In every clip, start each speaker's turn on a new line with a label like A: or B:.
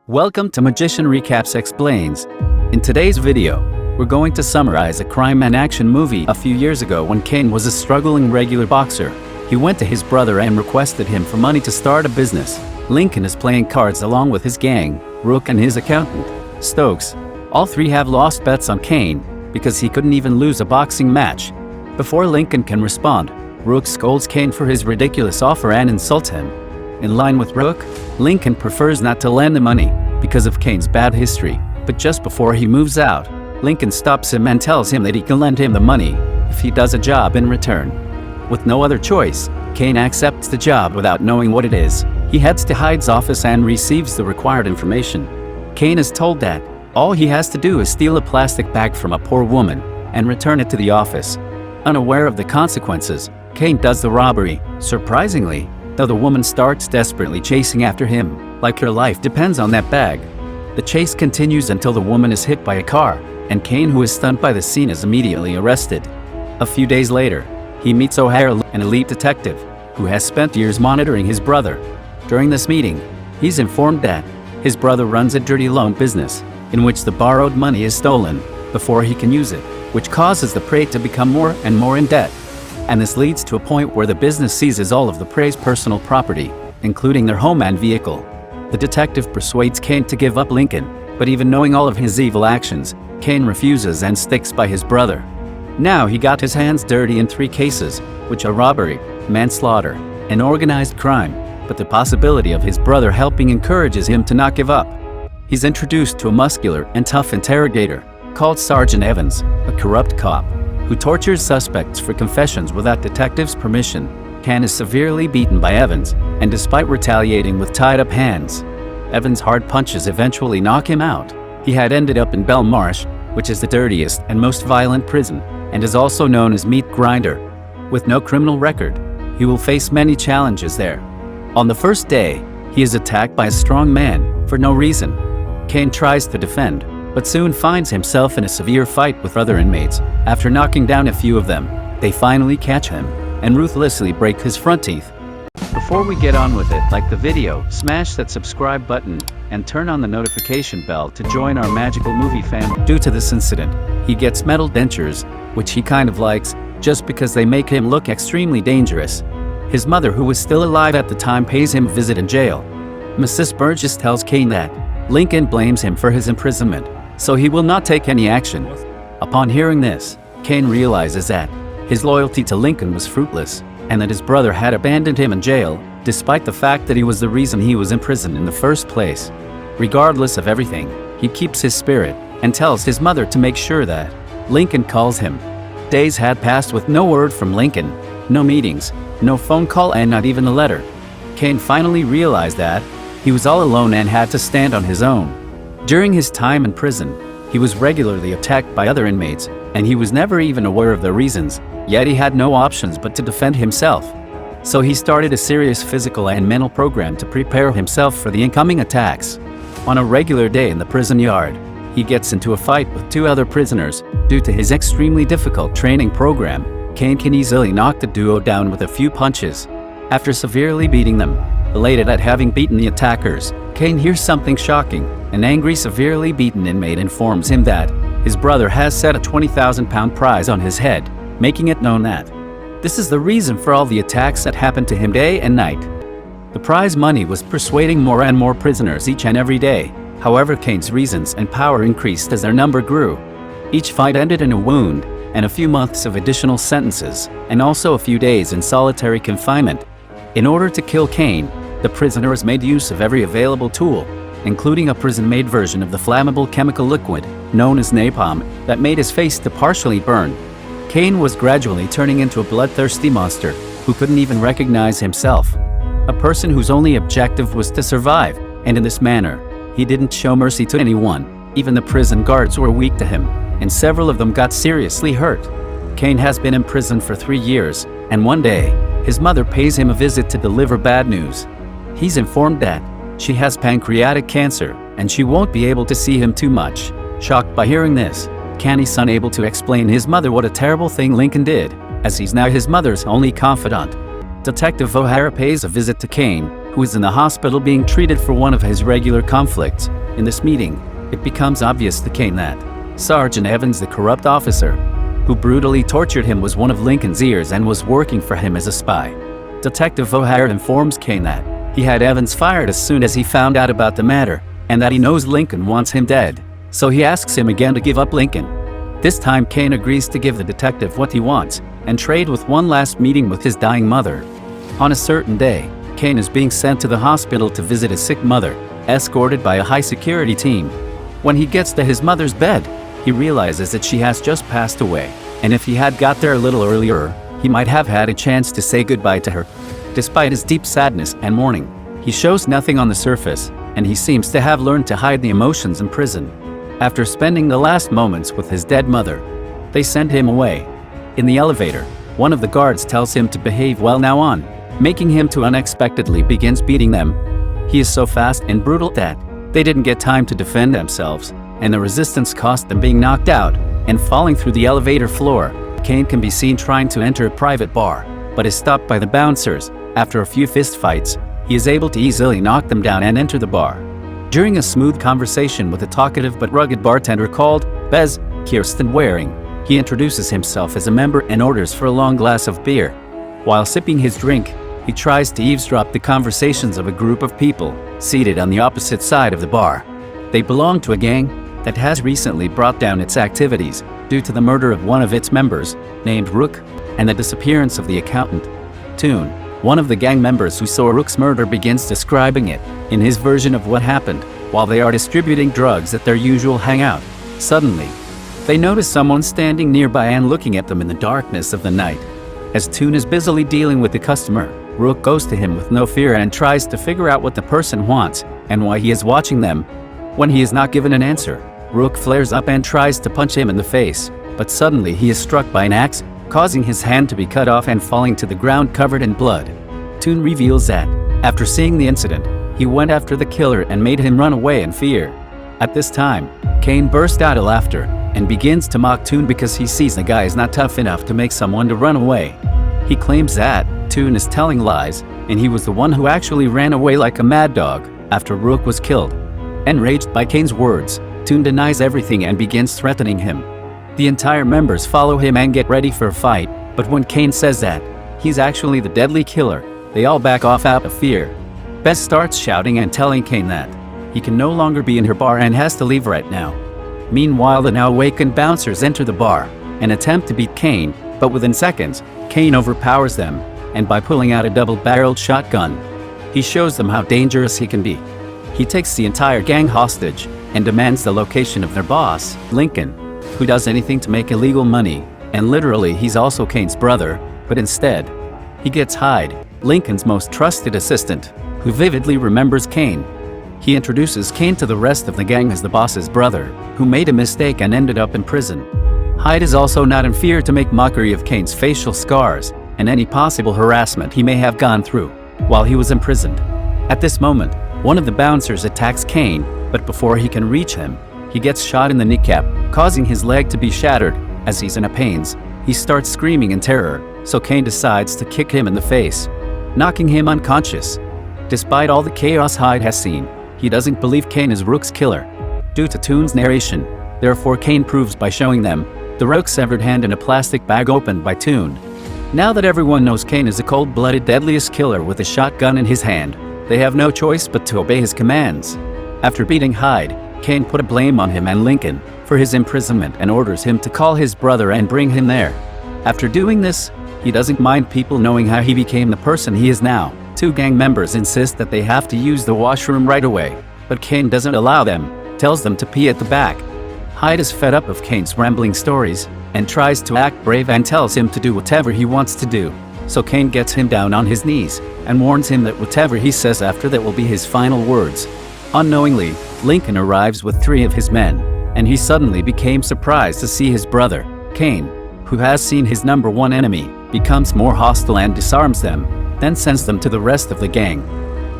A: Welcome to Magician Recaps Explains. In today's video, we're going to summarize a crime and action movie a few years ago when Kane was a struggling regular boxer. He went to his brother and requested him for money to start a business. Lincoln is playing cards along with his gang, Rook and his accountant, Stokes. All three have lost bets on Kane because he couldn't even lose a boxing match. Before Lincoln can respond, Rook scolds Kane for his ridiculous offer and insults him. In line with Rook, Lincoln prefers not to lend the money because of Kane's bad history, but just before he moves out, Lincoln stops him and tells him that he can lend him the money if he does a job in return. With no other choice, Kane accepts the job without knowing what it is. He heads to Hyde's office and receives the required information. Kane is told that all he has to do is steal a plastic bag from a poor woman and return it to the office. Unaware of the consequences, Kane does the robbery. Surprisingly, though, the woman starts desperately chasing after him, like her life depends on that bag. The chase continues until the woman is hit by a car, and Kane, who is stunned by the scene, is immediately arrested. A few days later, he meets O'Hara, an elite detective, who has spent years monitoring his brother. During this meeting, he's informed that his brother runs a dirty loan business, in which the borrowed money is stolen before he can use it, which causes the prey to become more and more in debt. And this leads to a point where the business seizes all of the prey's personal property, including their home and vehicle. The detective persuades Kane to give up Lincoln, but even knowing all of his evil actions, Kane refuses and sticks by his brother. Now he got his hands dirty in 3 cases, which are robbery, manslaughter, and organized crime, but the possibility of his brother helping encourages him to not give up. He's introduced to a muscular and tough interrogator called Sergeant Evans, a corrupt cop who tortures suspects for confessions without detectives' permission. Kane is severely beaten by Evans, and despite retaliating with tied-up hands, Evans' hard punches eventually knock him out. He had ended up in Belmarsh, which is the dirtiest and most violent prison, and is also known as Meat Grinder. With no criminal record, he will face many challenges there. On the first day, he is attacked by a strong man for no reason. Kane tries to defend, but soon finds himself in a severe fight with other inmates. After knocking down a few of them, they finally catch him and ruthlessly break his front teeth. Before we get on with it, like the video, smash that subscribe button, and turn on the notification bell to join our magical movie family. Due to this incident, he gets metal dentures, which he kind of likes, just because they make him look extremely dangerous. His mother, who was still alive at the time, pays him a visit in jail. Mrs. Burgess tells Kane that Lincoln blames him for his imprisonment, so he will not take any action. Upon hearing this, Kane realizes that his loyalty to Lincoln was fruitless, and that his brother had abandoned him in jail, despite the fact that he was the reason he was imprisoned in the first place. Regardless of everything, he keeps his spirit and tells his mother to make sure that Lincoln calls him. Days had passed with no word from Lincoln, no meetings, no phone call, and not even a letter. Kane finally realized that he was all alone and had to stand on his own. During his time in prison, he was regularly attacked by other inmates, and he was never even aware of the reasons, yet he had no options but to defend himself. So he started a serious physical and mental program to prepare himself for the incoming attacks. On a regular day in the prison yard, he gets into a fight with 2 other prisoners. Due to his extremely difficult training program, Kane can easily knock the duo down with a few punches. After severely beating them, elated at having beaten the attackers, Kane hears something shocking. An angry, severely beaten inmate informs him that his brother has set a 20,000-pound prize on his head, making it known that this is the reason for all the attacks that happened to him day and night. The prize money was persuading more and more prisoners each and every day. However, Kane's reasons and power increased as their number grew. Each fight ended in a wound and a few months of additional sentences, and also a few days in solitary confinement. In order to kill Kane, the prisoners made use of every available tool, including a prison-made version of the flammable chemical liquid known as napalm that made his face to partially burn. Kane was gradually turning into a bloodthirsty monster who couldn't even recognize himself. A person whose only objective was to survive, and in this manner, he didn't show mercy to anyone. Even the prison guards were weak to him, and several of them got seriously hurt. Kane has been in prison for 3 years, and one day, his mother pays him a visit to deliver bad news. He's informed that she has pancreatic cancer, and she won't be able to see him too much. Shocked by hearing this, Kane is unable to explain his mother what a terrible thing Lincoln did, as he's now his mother's only confidant. Detective O'Hara pays a visit to Kane, who is in the hospital being treated for one of his regular conflicts. In this meeting, it becomes obvious to Kane that Sergeant Evans, the corrupt officer who brutally tortured him, was one of Lincoln's ears and was working for him as a spy. Detective O'Hare informs Kane that he had Evans fired as soon as he found out about the matter, and that he knows Lincoln wants him dead. So he asks him again to give up Lincoln. This time Kane agrees to give the detective what he wants and trade with one last meeting with his dying mother. On a certain day, Kane is being sent to the hospital to visit his sick mother, escorted by a high-security team. When he gets to his mother's bed, he realizes that she has just passed away, and if he had got there a little earlier, he might have had a chance to say goodbye to her. Despite his deep sadness and mourning, he shows nothing on the surface, and he seems to have learned to hide the emotions in prison. After spending the last moments with his dead mother, they send him away. In the elevator, one of the guards tells him to behave well now on, making him to unexpectedly begins beating them. He is so fast and brutal that they didn't get time to defend themselves, and the resistance cost them being knocked out and falling through the elevator floor. Kane can be seen trying to enter a private bar, but is stopped by the bouncers. After a few fistfights, he is able to easily knock them down and enter the bar. During a smooth conversation with a talkative but rugged bartender called Bez Kirsten Waring, he introduces himself as a member and orders for a long glass of beer. While sipping his drink, he tries to eavesdrop the conversations of a group of people seated on the opposite side of the bar. They belong to a gang that has recently brought down its activities due to the murder of one of its members, named Rook, and the disappearance of the accountant, Toon. One of the gang members who saw Rook's murder begins describing it in his version of what happened while they are distributing drugs at their usual hangout. Suddenly, they notice someone standing nearby and looking at them in the darkness of the night. As Toon is busily dealing with the customer, Rook goes to him with no fear and tries to figure out what the person wants and why he is watching them. When he is not given an answer, Rook flares up and tries to punch him in the face, but suddenly he is struck by an axe, causing his hand to be cut off and falling to the ground covered in blood. Toon reveals that, after seeing the incident, he went after the killer and made him run away in fear. At this time, Kane bursts out of laughter and begins to mock Toon because he sees the guy is not tough enough to make someone to run away. He claims that Toon is telling lies, and he was the one who actually ran away like a mad dog after Rook was killed. Enraged by Kane's words, Toon denies everything and begins threatening him. The entire members follow him and get ready for a fight, but when Kane says that he's actually the deadly killer, they all back off out of fear. Bess starts shouting and telling Kane that he can no longer be in her bar and has to leave right now. Meanwhile, the now awakened bouncers enter the bar and attempt to beat Kane, but within seconds, Kane overpowers them, and by pulling out a double-barreled shotgun, he shows them how dangerous he can be. He takes the entire gang hostage and demands the location of their boss, Lincoln, who does anything to make illegal money, and literally he's also Kane's brother, but instead, he gets Hyde, Lincoln's most trusted assistant, who vividly remembers Kane. He introduces Kane to the rest of the gang as the boss's brother, who made a mistake and ended up in prison. Hyde is also not in fear to make mockery of Kane's facial scars and any possible harassment he may have gone through while he was imprisoned. At this moment, one of the bouncers attacks Kane, but before he can reach him, he gets shot in the kneecap, causing his leg to be shattered. As he's in pains, he starts screaming in terror, so Kane decides to kick him in the face, knocking him unconscious. Despite all the chaos Hyde has seen, he doesn't believe Kane is Rook's killer. Due to Toon's narration, therefore Kane proves by showing them the Rook's severed hand in a plastic bag opened by Toon. Now that everyone knows Kane is a cold-blooded deadliest killer with a shotgun in his hand, they have no choice but to obey his commands. After beating Hyde, Kane put a blame on him and Lincoln for his imprisonment and orders him to call his brother and bring him there. After doing this, he doesn't mind people knowing how he became the person he is now. Two gang members insist that they have to use the washroom right away, but Kane doesn't allow them, tells them to pee at the back. Hyde is fed up of Kane's rambling stories and tries to act brave and tells him to do whatever he wants to do. So Kane gets him down on his knees and warns him that whatever he says after that will be his final words. Unknowingly, Lincoln arrives with 3 of his men, and he suddenly became surprised to see his brother, Kane, who has seen his number one enemy, becomes more hostile and disarms them, then sends them to the rest of the gang.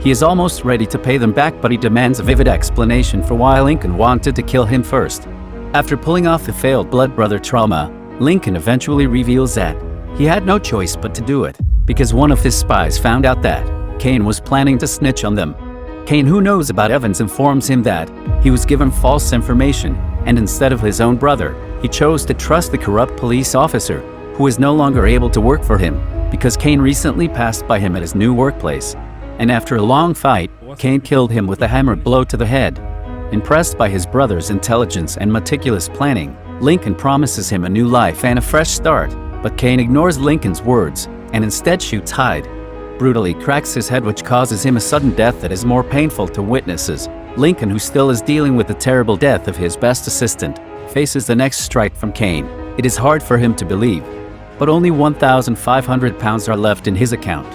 A: He is almost ready to pay them back, but he demands a vivid explanation for why Lincoln wanted to kill him first. After pulling off the failed blood brother trauma, Lincoln eventually reveals that he had no choice but to do it, because one of his spies found out that Kane was planning to snitch on them. Kane, who knows about Evans, informs him that he was given false information, and instead of his own brother, he chose to trust the corrupt police officer, who is no longer able to work for him, because Kane recently passed by him at his new workplace. And after a long fight, Kane killed him with a hammer blow to the head. Impressed by his brother's intelligence and meticulous planning, Lincoln promises him a new life and a fresh start, but Kane ignores Lincoln's words and instead shoots Hyde. Brutally cracks his head, which causes him a sudden death that is more painful to witnesses. Lincoln, who still is dealing with the terrible death of his best assistant, faces the next strike from Kane. It is hard for him to believe, but only £1,500 are left in his account.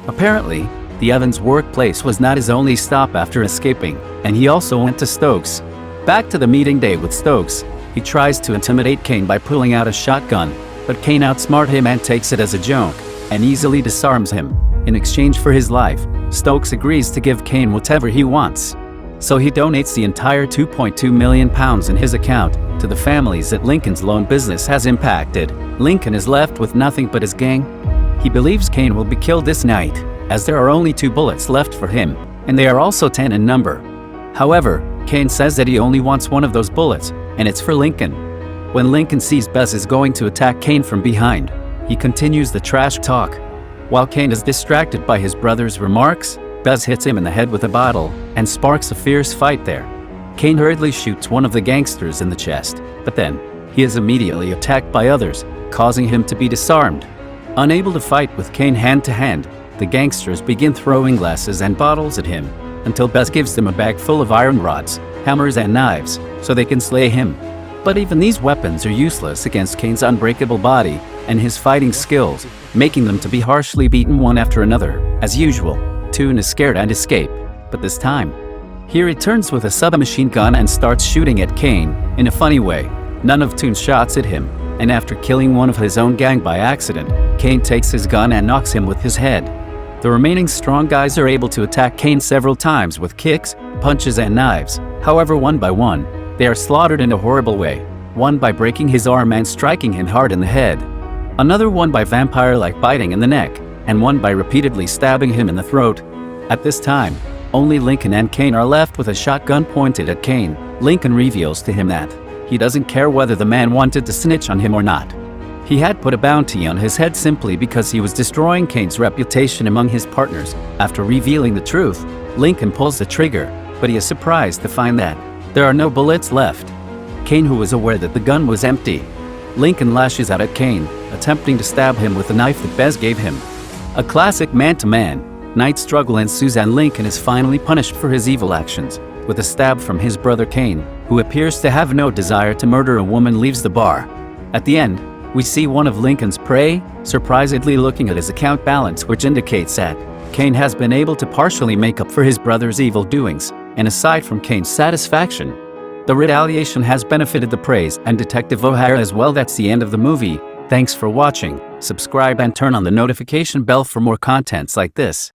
A: Apparently, the Evans workplace was not his only stop after escaping, and he also went to Stokes. Back to the meeting day with Stokes, he tries to intimidate Kane by pulling out a shotgun, but Kane outsmarts him and takes it as a joke, and easily disarms him. In exchange for his life, Stokes agrees to give Kane whatever he wants. So he donates the entire £2.2 million in his account to the families that Lincoln's loan business has impacted. Lincoln is left with nothing but his gang. He believes Kane will be killed this night, as there are only 2 bullets left for him, and they are also 10 in number. However, Kane says that he only wants one of those bullets, and it's for Lincoln. When Lincoln sees Bez is going to attack Kane from behind, he continues the trash talk. While Kane is distracted by his brother's remarks, Bez hits him in the head with a bottle and sparks a fierce fight there. Kane hurriedly shoots one of the gangsters in the chest, but then he is immediately attacked by others, causing him to be disarmed. Unable to fight with Kane hand to hand, the gangsters begin throwing glasses and bottles at him, until Bez gives them a bag full of iron rods, hammers and knives, so they can slay him. But even these weapons are useless against Kane's unbreakable body and his fighting skills, making them to be harshly beaten one after another. As usual, Toon is scared and escape, but this time, he returns with a submachine gun and starts shooting at Kane in a funny way. None of Toon's shots hit him, and after killing one of his own gang by accident, Kane takes his gun and knocks him with his head. The remaining strong guys are able to attack Kane several times with kicks, punches and knives. However, one by one, they are slaughtered in a horrible way. One by breaking his arm and striking him hard in the head. Another one by vampire-like biting in the neck, and one by repeatedly stabbing him in the throat. At this time, only Lincoln and Kane are left with a shotgun pointed at Kane. Lincoln reveals to him that he doesn't care whether the man wanted to snitch on him or not. He had put a bounty on his head simply because he was destroying Kane's reputation among his partners. After revealing the truth, Lincoln pulls the trigger, but he is surprised to find that there are no bullets left. Kane, who is aware that the gun was empty, Lincoln lashes out at Kane, attempting to stab him with the knife that Bez gave him. A classic man-to-man night struggle ensues, and Lincoln is finally punished for his evil actions, with a stab from his brother Kane, who appears to have no desire to murder a woman, leaves the bar. At the end, we see one of Lincoln's prey surprisedly looking at his account balance, which indicates that Kane has been able to partially make up for his brother's evil doings, and aside from Kane's satisfaction, the retaliation has benefited the praise and Detective O'Hara as well. That's the end of the movie. Thanks for watching. Subscribe and turn on the notification bell for more contents like this.